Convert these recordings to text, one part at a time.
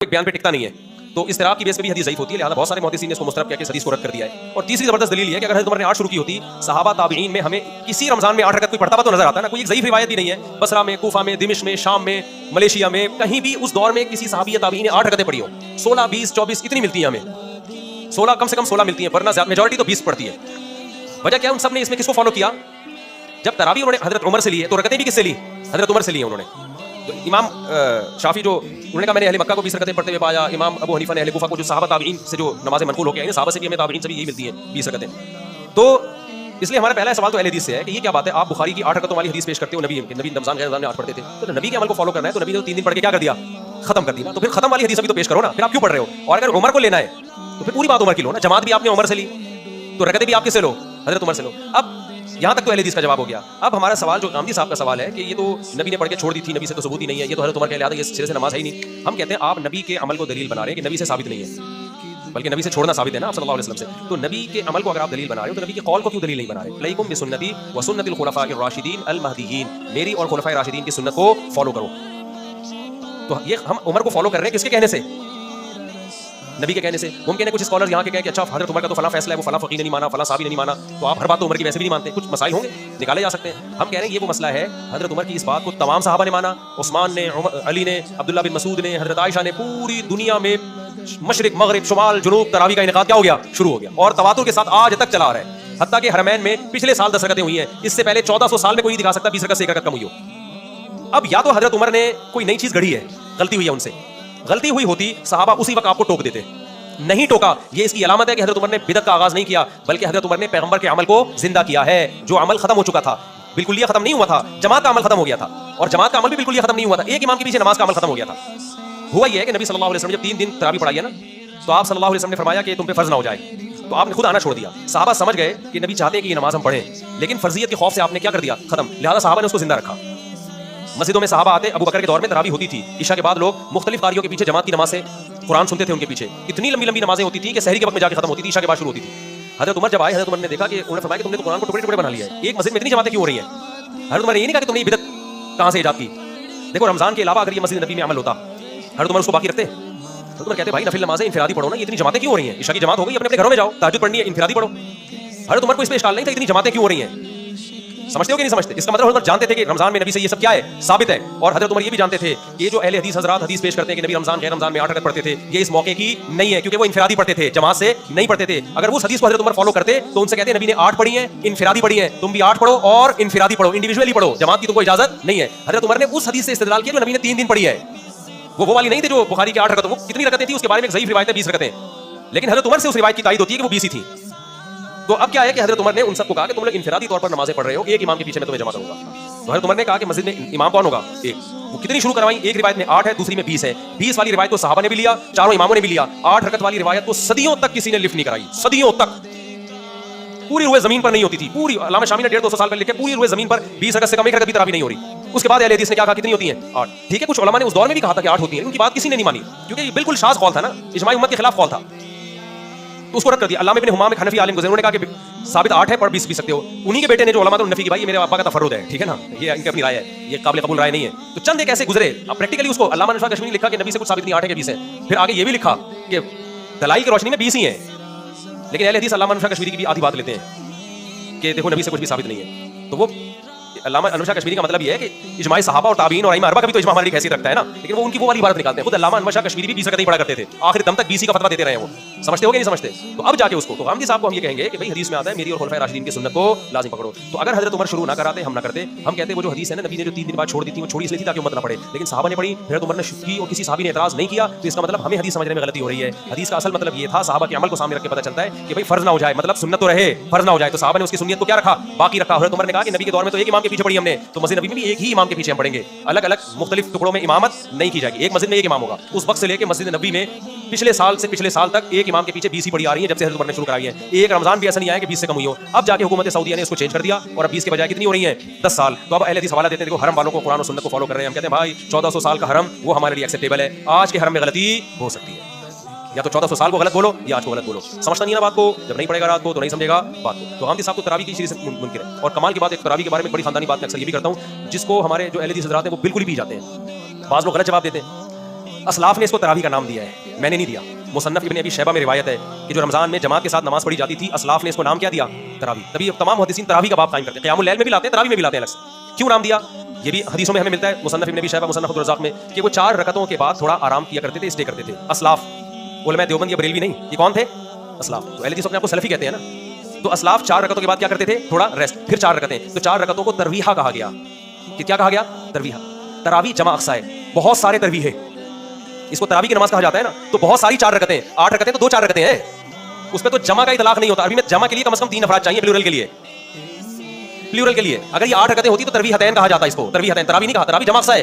एक बयान पे टिकता नहीं है, तो इस तरह की बेस पे भी हदीस ज़ईफ़ होती है। लिहाजा बहुत सारे मुहद्दिसीन ने इसको मुस्तरब किया कि इस हदीस को रद्द कर दिया है। और तीसरी ज़बरदस्त दलील है कि अगर हज़रत उमर ने 8 शुरू की होती, सहाबा ताबईन में हमें किसी रमज़ान में 8 रकअत कोई पढ़ता हुआ तो नजर आता है ना, कोई एक ज़ईफ़ रिवायत भी नहीं है। बसरा में, कूफा में, दिमिश्क में, शाम में, मलेशिया में, कहीं भी उस दौर में किसी सहाबी या ताबईन ने 8 रकअतें पढ़ी हो। 16, 20, 24 इतनी मिलती हैं हमें, 16 कम से कम 16 मिलती हैं, वरना मेजॉरिटी तो 20 पढ़ती है। वजह क्या है? उन सब ने इसमें किसको फॉलो किया? जब तरावी उन्होंने हज़रत उमर से ली है, तो रकअतें भी किससे ली? हज़रत उमर से ली उन्होंने। तो इमाम शाफी जो उन्होंने कहा मैंने अहले मक्का को 20 रकअतें पढ़ते हुए पाया, इमाम अबू हनीफा ने अहले कूफा को, जो सहाबा ताबईन से जो नमाज़ें मनक़ूल होकर आई हैं, सहाबा से भी हमें ताबईन से भी यही मिलती हैं 20 रकअतें। तो इसलिए हमारा पहला सवाल तो अहले हदीस से है कि ये क्या बात है, आप बुखारी की 8 रकअतों वाली हदीस पेश करते हो, नबी रमज़ान गैर रमज़ान में 8 पढ़ते थे, तो नबी के अमल को फॉलो करना है, तो नबी ने तो 3 दिन पढ़ के क्या कर दिया? खत्म कर दिया। तो फिर खत्म वाली हदीस अभी तो पेश करो ना, फिर आप क्यों पढ़ रहे हो? और अगर उमर को लेना है तो फिर पूरी बात उमर की लो ना। जमात भी आपने उमर से ली, तो रकअतें भी आप किससे लो? हज़रत उमर से लो। अब यहाँ तक तो अहले हदीस का जवाब हो गया। अब हमारा सवाल जो गांधी साहब का सवाल है कि ये तो नबी ने पढ़ के छोड़ दी थी, नबी से तो सबूत ही नहीं है, ये तो हज़रत उमर के लिहाजा ये सिरे से नमाज है ही नहीं। हम कहते हैं आप नबी के अमल को दलील बना रहे हैं कि नबी से साबित नहीं है, बल्कि नबी से छोड़ना साबित है ना, आप सल्लल्लाहु अलैहि वसल्लम से। तो नबी के अमल को अगर आप दलील बना रहे हो, तो नबी के कौल को क्यों दलील नहीं बना रहे? अलैकुम बिसुन्नती व सुन्नतिल खुलफाए राशिदीन अल महदीयीन, मेरी और खुलफाए राशिदीन की सुन्नत को फॉलो करो। तो ये हम उमर को फॉलो कर रहे हैं किसके कहने से? नबी के कहने से। मुमकिन है कुछ स्कॉलर यहाँ के कहें कि अच्छा हज़रत उमर का तो फला फैसला है, वो फला फ़क़ीह ने नहीं माना, फला साहबी ने नहीं माना, तो आप हर बात तो उमर की वैसे भी नहीं मानते। कुछ मसाइल होंगे, निकाले जा सकते हैं। हम कह रहे हैं ये वो मसला है, हज़रत उमर की इस बात को तमाम सहाबा ने माना, उस्मान ने, अली ने, अब्दुल्ला बिन मसूद ने, हज़रत आयशा ने, पूरी दुनिया में मशरिक, मगरिब, शुमाल, जुनूब तरावी का इनेकाद क्या हो गया? शुरू हो गया, और तवातुर के साथ आज तक चला आ रहा है। हत्ता के हरमैन में पिछले साल 10 रकअतें हुई हैं, इससे पहले 1400 साल में कोई दिखा सकता 20 रकअत से 1 रकअत कम हुई हो। अब या तो हज़रत उमर ने कोई नई चीज़ गढ़ी है, गलती हुई है उनसे, गलती हुई होती सहाबा उसी वक्त आपको टोक देते, नहीं टोका, ये इसकी अलामत है कि हज़रत उमर ने बिदअत का आगाज नहीं किया, बल्कि हज़रत उमर ने पैगंबर के अमल को जिंदा किया है। जो अमल खत्म हो चुका था, बिल्कुल ये खत्म नहीं हुआ था, जमात का अमल खत्म हो गया था, और जमात का अमल भी बिल्कुल ये खत्म नहीं हुआ था, एक इमाम के पीछे नमाज का अमल खत्म हो गया था। हुआ ये है कि नबी सल्लल्लाहु अलैहि वसल्लम जब 3 दिन तरावी पढ़ाई है ना, तो आप सल्लल्लाहु अलैहि वसल्लम ने फरमाया कि तुम पे फर्ज ना हो जाए, तो आपने खुद आना छोड़ दिया। सहाबा समझ गए कि नबी चाहते हैं कि ये नमाज हम पढ़ें, लेकिन फर्जियत के खौफ से आपने क्या कर दिया? खत्म। लिहाजा सहाबा ने उसको जिंदा रखा। मस्जिदों में सहाबा आते, अबू बकर के दौर में तरावी होती थी, इशा के बाद लोग मुख्तलिफ कारियों के पीछे जमात की नमाज से कुरान सुनते थे, उनके पीछे इतनी लंबी लंबी नमाजें होती थी कि सहरी के वक्त में जाके खत्म होती थी, इशा के बाद शुरू होती थी। हज़रत उमर जब आए, हज़रत उमर ने देखा कि उन्होंने फरमाया कि तुमने तो कुरान को टुकड़े टुकड़े बना लिया है, एक मस्जिद में इतनी जमातें क्यों हो रही हैं? हज़रत उमर ने ये नहीं कहा कि तुमने ये बिदअत कहाँ से ईजाद की। देखो रमज़ान के अलावा अगर ये मस्जिद नबी में अमल होता, हज़रत उमर उसको बाकी रखते? तो तुम कहते भाई नफिल नमाज़ें इनफिरादी पढ़ो ना, ये इतनी जमातें क्यों हो रही हैं? इशा की जमात हो गई, अपने अपने घरों में जाओ, तहज्जुद पढ़नी है, इनफिरादी पढ़ो। हज़रत उमर को इस पे इश्काल नहीं था इतनी जमातें क्यों हो रही हैं। समझते हो कि नहीं समझते? इसका मतलब हज़रत जानते थे कि रमज़ान में नबी से ये सब क्या है? साबित है। और हज़रत उमर ये भी जानते थे कि ये जो अहले हदीस हज़रात हदीस पेश करते हैं कि नबी रमज़ान गैर रमज़ान में 8 रकअत पढ़ते थे, ये इस मौके की नहीं है, क्योंकि वो इनफिरादी पढ़ते थे, जमात से नहीं पढ़ते थे। अगर उस हदीस को हज़रत उमर फॉलो करते तो उनसे कहते हैं नबी ने 8 पढ़ी है, इनफिरादी पढ़ी है, तुम भी 8 पढ़ो और इनफिरादी पढ़ो, इंडिविजुअली पढ़ो, जमात की तो कोई इजाजत नहीं है। हज़रत उमर ने उस हदीस से इस्तेदलाल किया जो नबी ने 3 दिन पढ़ी है, वो वाली नहीं थी जो बुखारी की 8 रकअत। वो कितनी रकअतें थी उसके बारे में एक ज़ईफ़ रिवायत है 20 रकअतें, लेकिन हज़रत उमर से उस रिवायत की तायद होती है कि वो 20 ही थी। तो अब क्या है कि हज़रत उमर ने उन सबको कहा कि तुम लोग इनफिरादी तौर पर नमाजें पढ़ रहे हो, एक इमाम के पीछे मैं तुम्हें जमा करूंगा। तो हज़रत उमर ने कहा कि मस्जिद में इमाम कौन होगा? एक। वो कितनी शुरू करवाई? एक रिवायत में 8 है, दूसरी में 20 है। 20 वाली रिवायत को सहाबा ने भी लिया, चारों इमामों ने भी लिया। 8 रकअत वाली रिवायत को सदियों तक किसी ने लिफ्ट नहीं कराई, सदियों तक पूरी रूए जमीन पर नहीं होती थी। पूरी अल्लामा शामी ने 150-200 साल पहले लिखे, पूरी रूए जमीन पर 20 रकअत से कम 1 रकअत भी तरावी नहीं हो रही। उसके बाद अहले हदीस ने क्या कहा? कितनी होती हैं? 8। ठीक है, कुछ उलमा ने उस दौर में भी कहा था कि 8 होती हैं, उनकी बात किसी ने नहीं मानी, क्योंकि ये बिल्कुल शाज़ कौल था ना, इजमाई उम्मत के खिलाफ कौल था, तो उसको रद्द कर दिया। अल्लामा इब्न हुमाम एक हनफी आलिम गुज़रे, उन्होंने कहा कि साबित 8 है, पर 20 भी सकते हो। उन्हीं के बेटे ने जो उलमा थे नफी की, भाई ये मेरे अब्बा का तफर्रुद है, ठीक है ना, ये इनकी अपनी राय है, ये काबिल कबूल राय नहीं है। तो चंद एक ऐसे गुजरे, अब प्रैक्टिकली उसको अल्लामा नशा कश्मीरी लिखा कि नबी से कुछ साबित नहीं, 8 है कि 20 है। फिर आगे ये भी लिखा कि दलाइल की रोशनी में 20 ही है, लेकिन अहले हदीस अल्लामा नशा कश्मीरी की भी आधी बात लेते हैं कि देखो नबी से कुछ भी साबित नहीं है। तो वो अल्लामा अनवर कश्मीरी का मतलब ये है कि इजमाई सहाबा और ताबीन और अइम्मा अरबा का भी तो इजमा हमारे लिए हैसियत रखता है ना, लेकिन वो उनकी वो वाली इबारत निकालते हैं। खुद अल्लामा अनवर कश्मीरी भी 20 रकअतें पढ़ा करते थे, आखिर दम तक 20 का फतवा देते रहे हैं वो। समझते हो कि नहीं समझते? तो अब जाके उसको तो गांधी साहब को हम ये कहेंगे कि भाई हदीस में आता है मेरी और खुलफाए राशिदीन की सुन्नत को लाजिम पकड़ो। तो अगर हज़रत उमर शुरू ना कराते, हम ना करते, हम कहते वो जो हदीस है ना, नबी ने जो 3 दिन बाद छोड़ दी थी, वो छोड़ी इसलिए थी ताकि उम्मत ना पढ़े, लेकिन सहाबा ने पढ़ी, हज़रत उमर ने की और किसी सहाबी ने एतराज़ नहीं किया, तो इसका मतलब हमें हदीस समझने में गलती हो रही है। हदीस का असल मतलब ये था, सहाबा के अमल को सामने रख के पता चलता है कि भाई फर्ज ना हो जाए, मतलब सुन्नत तो रहे, फर्ज ना हो जाए। तो सहाबा ने उसकी सुन्नियत को क्या रखा? बाकी रखा। हज़रत उमर ने कहा कि नबी के दौर में तो एक इमाम के पीछे पढ़ी हमने, तो मस्जिद नबी में भी एक ही इमाम के पीछे हम पढ़ेंगे, अलग अलग मुख्तलिफ टुकड़ों में इमामत नहीं की जाएगी, एक मस्जिद में एक इमाम होगा। उस वक्त से लेकर मस्जिद नबी में पिछले साल से पिछले साल तक एक इमाम के पीछे 20 ही पढ़ी आ रही है, जब से हज़रत उमर ने शुरू कराई है। एक रमजान भी ऐसा नहीं आया कि 20 से कम हुई हो। अब जाके हुकूमत सऊदीया ने इसको चेंज कर दिया और अब 20 के बजाय कितनी हो रही है? 10 साल। तो अब अहले हदीस हवाला देते हैं, देखो हरम वालों को कुरान और सुन्नत को फॉलो कर रहे हैं। हम कहते हैं भाई 1400 साल का हरम वो हमारे लिए एक्सेप्टेबल है, आज के हरम में गलती हो सकती है, या तो 1400 साल को गलत बोलो या आज को गलत बोलो। समझता नहीं है ना बात को, जब नहीं पढ़ेगा रात को तो नहीं समझेगा बात को। तो गांधी साहब को तरावी की चीज़ मुमकिन है। और कमाल की बात, एक तरावी के बारे में बड़ी खानदानी बात मैं अक्सर ये भी करता हूँ, जिसको हमारे जो अहले हदीस हज़रात हैं वो बिल्कुल भी जाते हैं, बाज़ लोग गलत जवाब देते हैं। اسلاف نے اس کو تراویح کا نام دیا ہے, میں نے نہیں دیا. مصنف ابن ابی شیبہ میں روایت ہے کہ جو رمضان میں جماعت کے ساتھ نماز پڑھی جاتی تھی, اسلاف نے اس کو نام کیا دیا؟ تراویح. تبھی تمام محدثین تراویح کا باب قائم کرتے ہیں, قیام اللیل میں بھی لاتے ہیں, تراویح میں بھی لاتے ہیں الگ سے. کیوں نام دیا؟ یہ بھی حدیثوں میں ہمیں ملتا ہے, مصنف ابن ابی شیبہ, مصنف عبدالرزاق میں, کہ وہ 4 رکعتوں کے بعد تھوڑا آرام کیا کرتے تھے, اسٹے کرتے تھے. اسلاف علماء دیوبند یا بریلوی نہیں, یہ کون تھے؟ اسلاف. تو اہل حدیث اپنے آپ کو سلفی کہتے ہیں نا. تو اسلاف 4 رکعتوں کے بعد کیا کرتے تھے؟ تھوڑا ریسٹ, پھر 4 رکعتیں. تو 4 رکعتوں کو ترویحہ کہا گیا. کہ کیا کہا گیا؟ ترویحہ. تراویح جمع اقصا ہے, بہت سارے ترویح ہے, اس کو تراویح کی نماز کہا جاتا ہے نا. تو بہت ساری 4 رکعتیں, 8 رکعتیں تو 2 4 رکعتیں ہیں, اس پہ تو جمع کا اطلاق نہیں ہوتا. عربی میں جمع کے لیے کم از کم 3 افراد چاہیے, پلورل کے لیے. پلورل کے لیے اگر یہ 8 رکعتیں ہوتی تو ترویحتین کہا جاتا ہے اس کو. ترویحتین, تراویح نہیں کہا, تراویح جمع اقصا ہے.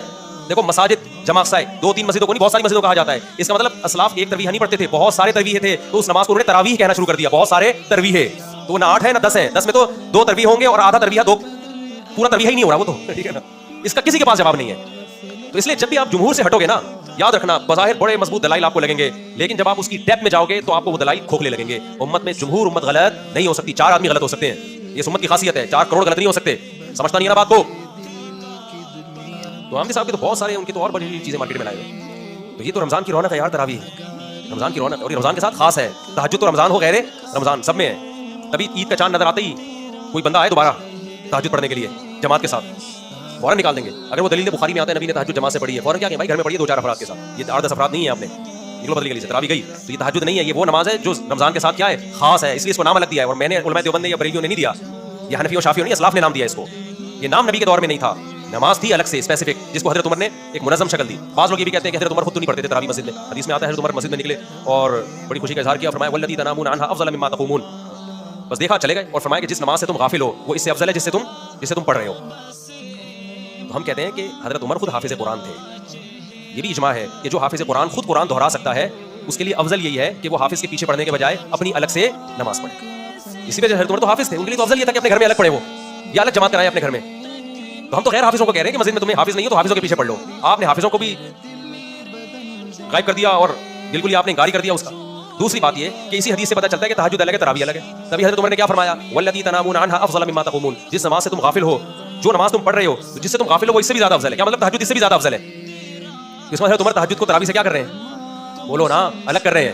دیکھو مساجد جمع اقصا ہے, 2 3 مسجدوں کو نہیں, بہت ساری مسجدوں کو کہا جاتا ہے. اس کا مطلب اسلاف ایک ترویح نہیں پڑھتے تھے, بہت سارے ترویح تھے, تو اس نماز کو انہوں نے تراویح کہنا شروع کر دیا. بہت سارے ترویح ہے, تو نہ 8 ہے نہ 10 ہے. 10 میں تو 2 ترویح ہوں گے اور آدھا ترویح, 2 پورا ترویح ہی نہیں ہو رہا وہ تو, ٹھیک ہے نا. اس کا کسی کے پاس جواب نہیں ہے. تو اس لیے جب بھی آپ جمہور سے ہٹو گے نا, یاد رکھنا بظاہر بڑے مضبوط دلائل آپ کو لگیں گے, لیکن جب آپ اس کی ڈیپتھ میں جاؤ گے تو آپ کو وہ دلائل کھوکھلے لگیں گے. امت میں جمہور امت غلط نہیں ہو سکتی, 4 آدمی غلط ہو سکتے ہیں, یہ اس امت کی خاصیت ہے. 4 کروڑ غلط نہیں ہو سکتے. سمجھتا نہیں ہے نا بات کو. تو عامر صاحب کے تو بہت سارے, ان کی تو اور بڑی چیزیں مارکیٹ میں لائے ہوئے. تو یہ تو رمضان کی رونق ہے یار, تراویح رمضان کی رونق, اور یہ رمضان کے ساتھ خاص ہے. تہجد تو رمضان ہو غیر رمضان سب میں ہے. تبھی عید کا چاند نظر آتے ہی کوئی بندہ آئے دوبارہ تہجد پڑھنے کے لیے جماعت کے ساتھ, فوراً نکال دیں گے. اگر وہ دلیل بخاری میں آتا ہے نبی نے تہجد جماعت سے پڑھی ہے, فوراً کیا کہ بھائی گھر میں پڑھیے 2 4 افراد کے ساتھ. یہ 8 10 افراد نہیں ہے, آپ نے نکلو بدلی گلی سے تراویح گئی. تو یہ تہجد نہیں ہے, یہ وہ نماز ہے جو رمضان کے ساتھ کیا ہے, خاص ہے, اس لیے اس کو نام الگ دیا ہے. اور میں نے علماء دیوبند نے یا بریلیوں نے نہیں دیا, یہ حنفی اور شافعی نہیں, اسلاف نے نام دیا اس کو. یہ نام نبی کے دور میں نہیں تھا, نماز تھی الگ سے اسپیسیفک, جس کو حضرت عمر نے ایک منظم شکل دی. بعض لوگ یہ بھی کہتے ہیں کہ حضرت عمر خود تو نہیں پڑھتے تھے تراویح مسجد میں. حدیث میں آتا ہے حضرت عمر مسجد میں نکلے اور بڑی خوشی کا اظہار کیا, فرمایا والذی تنامون عنہا افضل مما تقومون, بس دیکھا چلے گئے. اور فرمایا کہ جس نماز سے تم غافل ہو وہ اس سے افضل ہے جس سے تم پڑھ رہے ہو. تو ہم کہتے ہیں کہ حضرت عمر خود حافظ قرآن تھے. یہ بھی اجماع ہے کہ جو حافظ قرآن خود قرآن دہرا سکتا ہے, اس کے لیے افضل یہی ہے کہ وہ حافظ کے پیچھے پڑھنے کے بجائے اپنی الگ سے نماز پڑھے. اسی وجہ سے حضرت عمر تو حافظ تھے, ان کے لیے تو افضل یہ تھا کہ اپنے گھر میں الگ پڑھے وہ, یا الگ جماعت کرائے اپنے گھر میں. تو ہم تو غیر حافظوں کو کہہ رہے ہیں کہ مسجد میں تمہیں حافظ نہیں ہے تو حافظوں کے پیچھے پڑھ لو. آپ نے حافظوں کو بھی غائب کر دیا اور بالکل ہی آپ نے انکار کر دیا اس کا. دوسری بات یہ کہ اسی حدیث سے پتہ چلتا ہے کہ تہجد الگ ہے, تراویح الگ ہے. تبھی حضرت عمر نے کیا فرمایا, والذی تنامون عنہا افضل مما تقومون, جس نماز سے تم غافل ہو, جو نماز تم پڑھ رہے ہو جس سے تم غافل ہو وہ اس سے بھی زیادہ افضل ہے. کیا مطلب تہجد اس سے بھی زیادہ افضل ہے؟ اس میں حضرت عمر تہجد کو تراویح سے کیا کر رہے ہیں, بولو نا, الگ کر رہے ہیں.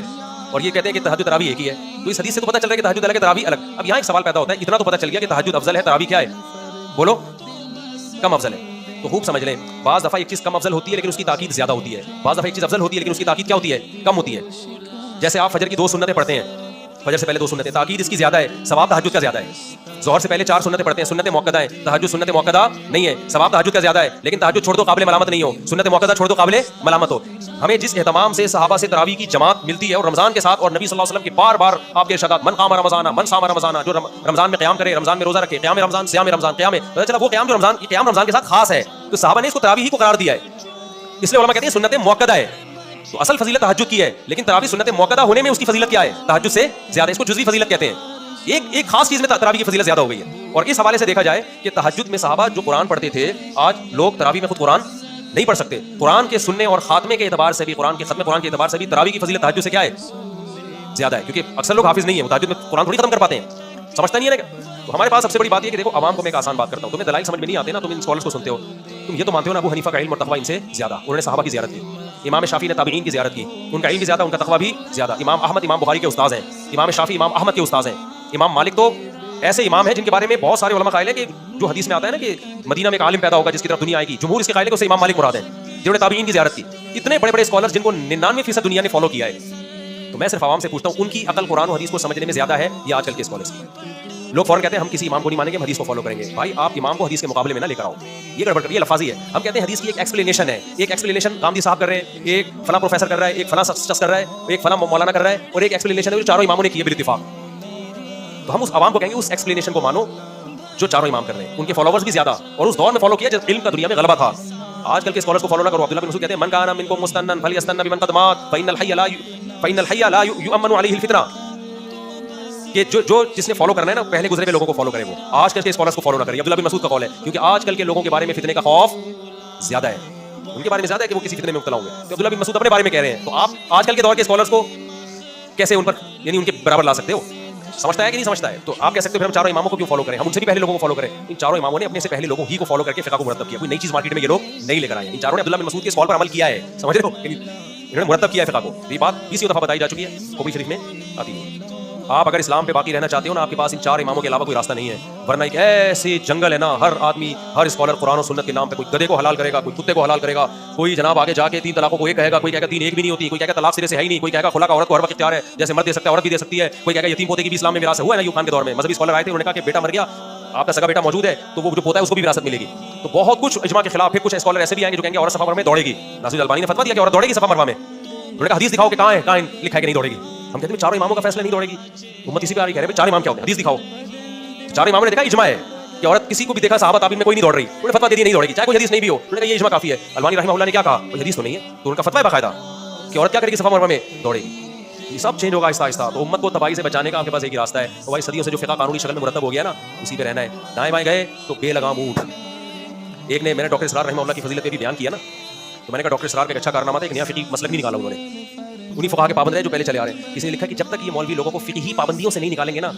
اور یہ کہتے ہیں کہ تہجد تراویح ایک ہی ہے. تو اس حدیث سے تو پتہ چل رہا ہے کہ تہجد الگ ہے, تراویح الگ. اب یہاں ایک سوال پیدا ہوتا ہے, اتنا تو پتہ چل گیا کہ تہجد افضل ہے, تراویح کیا ہے, بولو کم افضل ہے. تو خوب سمجھ لیں, بعض دفعہ ایک چیز کم افضل ہوتی ہے لیکن اس کی تاکید زیادہ ہوتی ہے, بعض دفعہ ایک چیز افضل ہوتی ہے لیکن اس کی تاکید کیا ہوتی ہے, کم ہوتی ہے. جیسے آپ فجر کی 2 سنتیں پڑھتے ہیں, فجر سے پہلے 2 سنتیں, تاکید اس کی زیادہ ہے, ثواب تہجد کا زیادہ ہے. ظہر سے پہلے 4 سنتیں پڑھتے ہیں, سنت موقدہ ہیں, تہجد سنت موقدہ نہیں ہے, ثواب تہجد کا زیادہ ہے, لیکن تہجد چھوڑ دو قابل ملامت نہیں ہو, سنت موقدہ چھوڑ دو قابل ملامت ہو. ہمیں جس اہتمام سے صحابہ سے تراویح کی جماعت ملتی ہے اور رمضان کے ساتھ, اور نبی صلی اللہ علیہ وسلم کے بار بار آپ کے ارشادات, من قام رمضان من صام رمضان, جو رمضان میں قیام کرے, رمضان میں روزہ رکھے, قیام رمضان, صیام رمضان, قیام, پتہ چلا وہ قیام جو قیام رمضان کے ساتھ خاص ہے, تو صحابہ نے اس کو تراویح ہی کو قرار دیا ہے. اس لیے علماء کہتے ہیں سنت موقدہ ہے. تو اصل فضیلت تہجد کی ہے, لیکن تراویح سنت موقدہ ہونے میں اس کی فضیلت کیا ہے, تہجد سے زیادہ. اس کو جزوی فضیلت کہتے ہیں. ایک خاص چیز میں تراویح کی فضیلت زیادہ ہو گئی ہے. اور اس حوالے سے دیکھا جائے کہ تہجد میں صحابہ جو قرآن پڑھتے تھے, آج لوگ تراویح میں خود قرآن نہیں پڑھ سکتے. قرآن کے سننے اور خاتمے کے اعتبار سے بھی, قرآن کے ختم قرآن کے اعتبار سے بھی تراویح کی فضیلت تہجد سے کیا ہے, زیادہ ہے. کیونکہ اکثر لوگ حافظ نہیں ہیں, وہ تہجد میں قرآن تھوڑی ختم کر پاتے ہیں, سمجھتا نہیں ہے نا. تو ہمارے پاس سب سے بڑی بات یہ کہ دیکھو, عوام کو میں ایک آسان بات کرتا ہوں, تمہیں دلائل سمجھ میں نہیں آتے نا, تم ان اسکالرس کو سنتے ہو, تم یہ تو مانتے ہو نا ابو حنیفہ کا علم اور تقویٰ ان سے زیادہ, انہوں نے صحابہ کی زیارت کی. امام شافعی نے تابعین کی زیارت کی, ان کا علم بھی زیادہ, ان کا تقویٰ بھی زیادہ. امام احمد امام بخاری کے استاد ہیں, امام شافعی امام احمد کے استاد ہیں. امام مالک تو ایسے امام ہیں جن کے بارے میں بہت سارے علماء قائل ہیں کہ جو حدیث میں آتا ہے نا کہ مدینہ میں ایک عالم پیدا ہوگا جس کی طرف دنیا آئے گی, جمہور اس کے قائل ہے کہ اسے امام مالک مراد ہیں, جنہوں نے تابعین کی زیارت کی. اتنے بڑے بڑے اسکالرز جن کو 99% دنیا نے فالو کیا ہے. تو میں صرف عوام سے پوچھتا ہوں, ان کی عقل قرآن و حدیث کو سمجھنے میں زیادہ ہے یا آج کل کے اسکالرز کی؟ لوگ فوراً کہتے ہیں ہم کسی امام کو نہیں مانیں گے, ہم حدیث کو فالو کریں گے. بھائی آپ امام کو حدیث کے مقابلے میں نہ لے کر آؤ, یہ گڑبڑ, یہ لفاظی ہے. ہم کہتے ہیں حدیث کی ایک ایکسپلینیشن ہے, ایک ایکسپلینیشن گاندھی صاحب کر رہے ہیں, ایک فلاں پروفیسر کر رہا ہے, ایک فلاں شخص کر رہا ہے, ایک فلاں مولانا کر رہا ہے, اور ایک ایکسپلینیشن ہے جو چاروں اماموں نے کی ہے بالاتفاق. تو ہم اس عوام کو کہیں گے اس ایکسپلینیشن کو مانو جو چاروں امام کر رہے ہیں. ان کے فالوورز بھی زیادہ, اور اس دور میں فالو کیا جب علم کا دنیا میں غلبہ تھا. آج کل کے اسکالرز کو فالو نہ کرو. عبداللہ بن مسعود کہتے ہیں من کان منکم مستنن فلیستن بمن قد مات فإن الحي لا يؤمن عليه الفتنہ, کہ جو جس نے فالو کرنا ہے نا, پہلے گزرے ہوئے لوگوں کو فالو کرے, وہ آج کل کے اسکالرز کو فالو نہ کرے. عبداللہ بن مسعود کا قول ہے, کیونکہ آج کل کے لوگوں کے بارے میں فتنے کا خوف زیادہ ہے, ان کے بارے میں زیادہ ہے کہ وہ کسی فتنے میں مبتلا ہوں گے. تو عبداللہ بن مسعود اپنے بارے میں کہہ رہے ہیں. تو آپ آج کل کے دور کے اسکالرز کو کیسے ان پر, یعنی ان کے برابر لا سکتے ہو؟ سمجھتا ہے کہ نہیں سمجھتا ہے؟ تو آپ کہہ سکتے ہو ہم چاروں اماموں کو کیوں فالو کریں, ہم ان سے بھی پہلے لوگوں کو فالو کریں. ان چاروں اماموں نے اپنے سے پہلے لوگوں ہی کو فالو کر کے فقہ کو مرتب کیا, کوئی نئی چیز مارکیٹ میں یہ لوگ نہیں لے کر آئے. ان چاروں نے عبداللہ بن مسعود کے قول پر عمل کیا ہے, سمجھ رہے ہو. इन्होंने मुरतब किया है फ़िक़्ह को। ये बात 20 दफ़ा बताई जा चुकी है, बुखारी शरीफ में आती है। आप अगर इस्लाम पे बाकी रहना चाहते हो ना, आपके पास इन 4 इमामों के अलावा कोई रास्ता नहीं है, वरना एक ऐसे जंगल है ना, हर आदमी, हर स्कॉलर कुरान और सुन्नत के नाम पे कोई गधे को हलाल करेगा, कोई कुत्ते को हलाल करेगा, कोई जनाब आगे जाके 3 तलाकों को एक कहेगा, कोई कहेगा 3 एक भी नहीं होती, कोई कहेगा तलाक सिरे से है ही नहीं, कोई कहेगा खुला का औरत को हर वक्त इख्तियार है, जैसे मर्द दे सकता है औरत भी दे सकती है, कोई कहेगा यतीम पोते की भी इस्लाम में विरासत हुआ है ना, यूब खान के दौर में मजहबी स्कॉलर आए थे, उन्होंने कहा कि बेटा मर गया, आपका सगा बेटा मौजूद है तो वो जो पोता है उसको भी विरासत मिलेगी। तो बहुत कुछ इजमा के खिलाफ। फिर कुछ स्कॉलर ऐसे भी आएंगे जो कहेंगे औरत सफा मरवा में दौड़ेगी। नासिर अलबानी ने फतवा दिया कि औरत दौड़ेगी सफा मरवा में। उन्होंने कहा हदीस दिखाओ कि कहाँ है लिखा है कि नहीं दौड़ेगी। हम कहते हैं 4 इमामों का फैसला नहीं दौड़ेगी। उम्मत इसी पे आ रही, कह रहे हैं 4 इमाम क्या होते हैं, हदीस दिखाओ। 4 इमामों ने देखा इजमा है कि औरत किसी को भी देखा सहाबा ताबीन में कोई नहीं दौड़ रही, उन्होंने फतवा दे दिया नहीं दौड़ेगी, चाहे कोई हदीस नहीं भी हो। उन्होंने कहा ये इजमा काफी है। अलबानी रहमतुल्लाह ने क्या कहा, कोई हदीस तो नहीं है, तो उनका फतवा है बाकायदा कि औरत क्या करेगी सफा मरवा में दौड़ेगी। ये सब चेंज होगा आहिस्ता आहिस्ता। तो उम्मत को तबाही से बचाने का आपके पास एक ही रास्ता है। तो भाई सदियों से जो फ़िक़्ह कानूनी शक्ल में मुरतब हो गया ना, उसी पे रहना है। दाएं बाएं गए तो बेलगाम ऊँट। एक ने, मैंने डॉक्टर इसरार रहमतुल्लाह की फजीलत भी बयान किया ना, तो मैंने कहा डॉक्टर इसरार का एक अच्छा कारनामा था, एक नया फ़िक़ही मसलक भी निकाला उन्होंने। उन्हीं फ़ुक़हा के पाबंद रहे जो पहले चले आ रहे हैं। किसी ने लिखा कि जब तक ये मौलवी लोगों को फ़िक़ही पाबंदियों से नहीं निकालेंगे ना,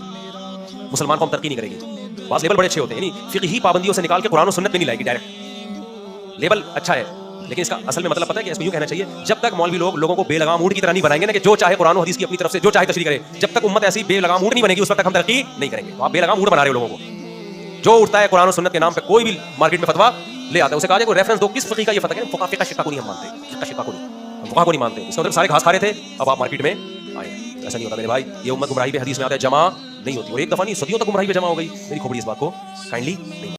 मुसलमान कौम तरक्की नहीं करेगी। बात लेवल बड़े अच्छे होते हैं, यानी फ़िक़ही पाबंदियों से निकाल के कुरान और सुन्नत में नहीं लाएगी डायरेक्ट। लेवल अच्छा है, लेकिन इसका असल में मतलब पता है कि इसको यूं कहना चाहिए, जब तक मौलवी लोगों को बेलगाम ऊँट की तरह नहीं बनाएंगे ना कि जो चाहे कुरान और हदीस की अपनी तरफ से जो चाहे तशरीह करे, जब तक उम्मत ऐसी बेलगाम ऊँट नहीं बनेगी उस वक्त तक हम तरक्की नहीं करेंगे। तो आप बेलगाम ऊँट बना रहे हो लोगों को। जो उठता है कुरान और सुन्नत के नाम पे कोई भी मार्केट में फतवा ले आता है, उसे कहा जाए कोई रेफरेंस दो, किस फ़िक़्ह का ये फतवा है। फ़िक़्ह शिक्का को नहीं हम मानते, फ़िक़्ह को नहीं, हम फ़ुक़हा को नहीं मानते। इसका मतलब सारे घास खा रहे थे, अब आप मार्केट में आए। ऐसा नहीं होता मेरे भाई। ये उम्मत गुमराही पे हदीस में आता है जमा नहीं होती, और एक दफ़ा नहीं सदियों तक गुमराही पे जमा हो गई। मेरी खोपड़ी इस बात को काइंडली नहीं